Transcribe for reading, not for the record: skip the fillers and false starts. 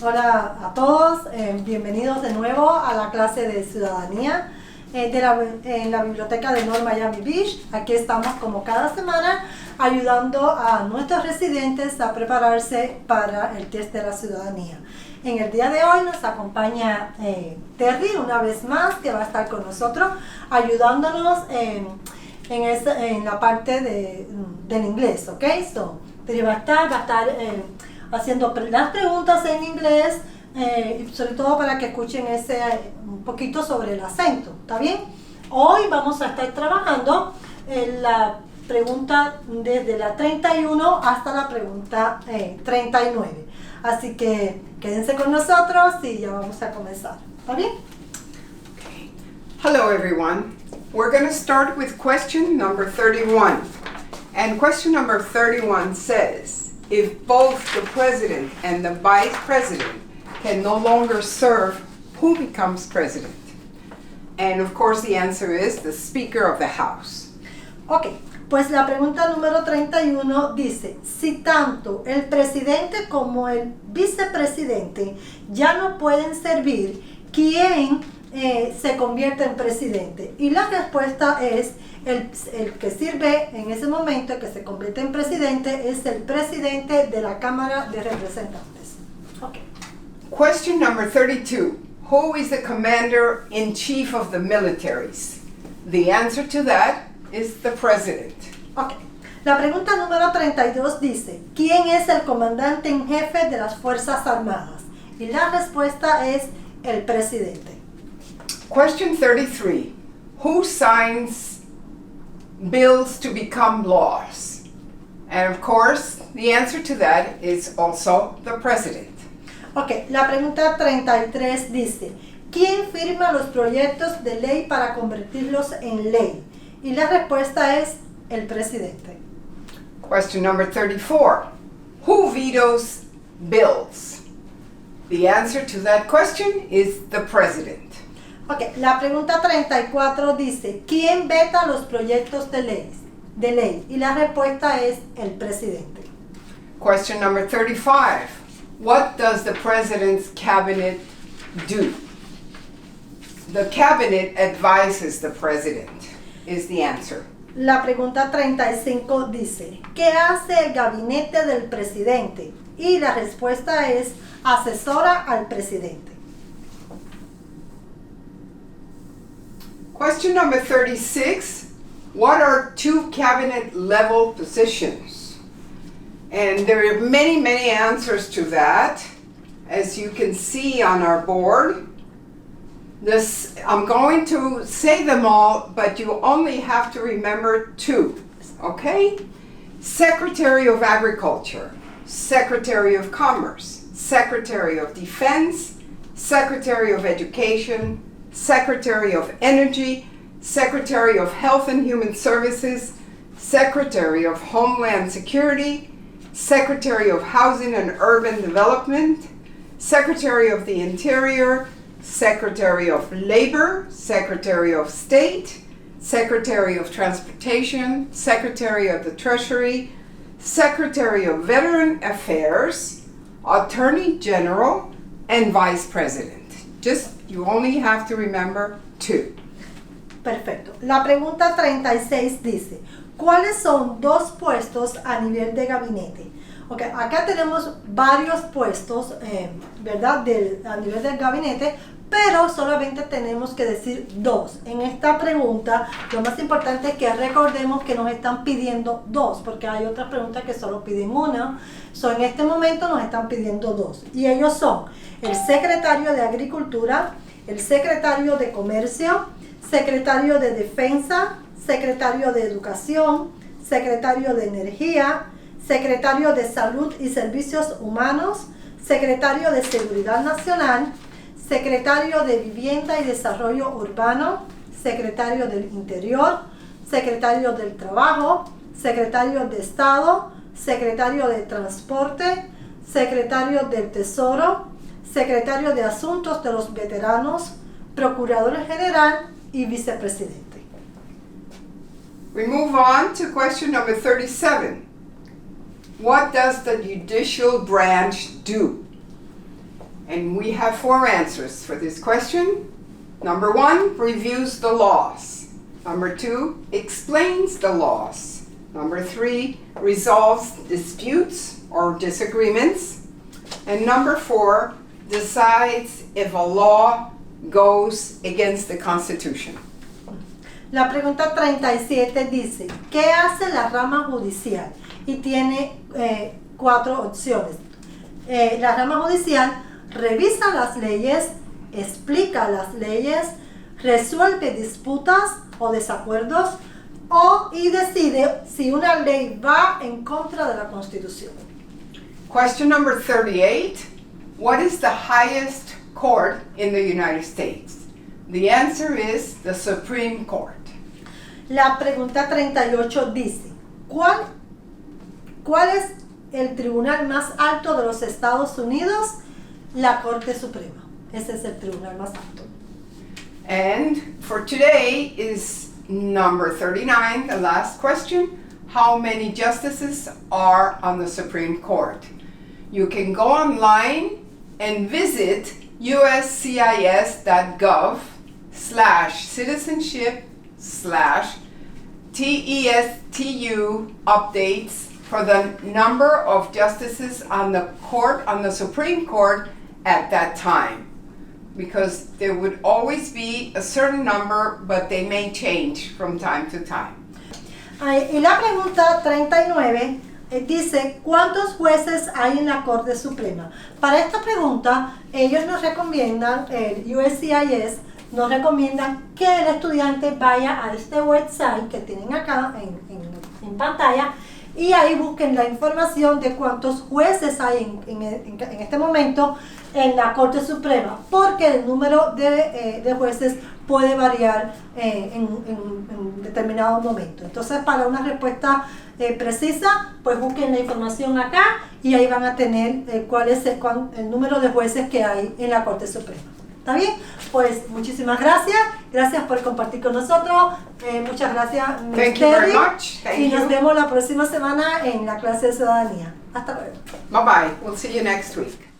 Hola a todos, bienvenidos de nuevo a la clase de ciudadanía en la biblioteca de North Miami Beach. Aquí estamos como cada semana ayudando a nuestros residentes a prepararse para el test de la ciudadanía. En el día de hoy nos acompaña Terry una vez más, que va a estar con nosotros ayudándonos en la parte del inglés, ¿ok? Terry va a estar haciendo las preguntas en inglés, sobre todo para que escuchen un poquito sobre el acento, ¿está bien? Hoy vamos a estar trabajando en la pregunta desde la 31 hasta la pregunta 39. Así que quédense con nosotros y ya vamos a comenzar, ¿está bien? Okay. Hello everyone. We're going to start with question number 31. And question number 31 says, if both the president and the vice president can no longer serve, who becomes president? And of course the answer is the Speaker of the House. Ok, pues la pregunta número 31 dice, si tanto el presidente como el vicepresidente ya no pueden servir, ¿quién se convierte en presidente? Y la respuesta es, el que sirve en ese momento, el que se convierte en presidente, es el presidente de la Cámara de Representantes. Okay. Question number 32. Who is the commander-in-chief of the militaries? The answer to that is the president. Okay. La pregunta número 32 dice, ¿quién es el comandante en jefe de las Fuerzas Armadas? Y la respuesta es el presidente. Question 33. Who signs bills to become laws? And of course, the answer to that is also the president. Ok, la pregunta 33 dice, ¿quién firma los proyectos de ley para convertirlos en ley? Y la respuesta es el presidente. Question number 34. Who vetoes bills? The answer to that question is the president. Ok, la pregunta 34 dice, ¿quién veta los proyectos de ley? Y la respuesta es el presidente. Question number 35. What does the president's cabinet do? The cabinet advises the president, is the answer. La pregunta 35 dice, ¿qué hace el gabinete del presidente? Y la respuesta es, asesora al presidente. Question number 36. What are two cabinet level positions? And there are many, many answers to that. As you can see on our board, I'm going to say them all, but you only have to remember two, okay? Secretary of Agriculture, Secretary of Commerce, Secretary of Defense, Secretary of Education, Secretary of Energy, Secretary of Health and Human Services, Secretary of Homeland Security, Secretary of Housing and Urban Development, Secretary of the Interior, Secretary of Labor, Secretary of State, Secretary of Transportation, Secretary of the Treasury, Secretary of Veteran Affairs, Attorney General, and Vice President. You only have to remember two. Perfecto. La pregunta 36 dice, ¿cuáles son dos puestos a nivel de gabinete? Ok, acá tenemos varios puestos, ¿verdad? A nivel del gabinete, pero solamente tenemos que decir dos. En esta pregunta, lo más importante es que recordemos que nos están pidiendo dos, porque hay otras preguntas que solo piden una. En este momento nos están pidiendo dos. Y ellos son el secretario de Agricultura, el secretario de Comercio, secretario de Defensa, secretario de Educación, secretario de Energía, secretario de Salud y Servicios Humanos, secretario de Seguridad Nacional, secretario de Vivienda y Desarrollo Urbano, secretario del Interior, secretario del Trabajo, secretario de Estado, secretario de Transporte, secretario del Tesoro, secretario de Asuntos de los Veteranos, procurador general y vicepresidente. We move on to question number 37. What does the judicial branch do? And we have 4 answers for this question. Number 1, reviews the laws. Number 2, explains the laws. Number 3, resolves disputes or disagreements. And number 4, decides if a law goes against the Constitution. La pregunta 37 dice, ¿qué hace la rama judicial? Y tiene 4 opciones. La rama judicial revisa las leyes, explica las leyes, resuelve disputas o desacuerdos y decide si una ley va en contra de la Constitución. Question number 38. What is the highest court in the United States? The answer is the Supreme Court. La pregunta 38 dice, ¿cuál es el tribunal más alto de los Estados Unidos? La Corte Suprema. Ese es el tribunal más alto. And for today is number 39, the last question. How many justices are on the Supreme Court? You can go online and visit uscis.gov/citizenship/TESTU updates for the number of justices on the Supreme Court at that time. Because there would always be a certain number, but they may change from time to time. Y la pregunta 39 dice, ¿cuántos jueces hay en la Corte Suprema? Para esta pregunta, ellos nos recomiendan, el USCIS nos recomiendan que el estudiante vaya a este website que tienen acá en pantalla y ahí busquen la información de cuántos jueces hay en este momento en la Corte Suprema, porque el número de jueces puede variar en determinado momento. Entonces, para una respuesta precisa, pues busquen la información acá y ahí van a tener cuál es el número de jueces que hay en la Corte Suprema. ¿Está bien? Pues muchísimas gracias. Gracias por compartir con nosotros. Muchas gracias, Thank you very much. Thank y nos you. vemos la próxima semana en la clase de ciudadanía. Hasta luego. Bye-bye. We'll see you next week.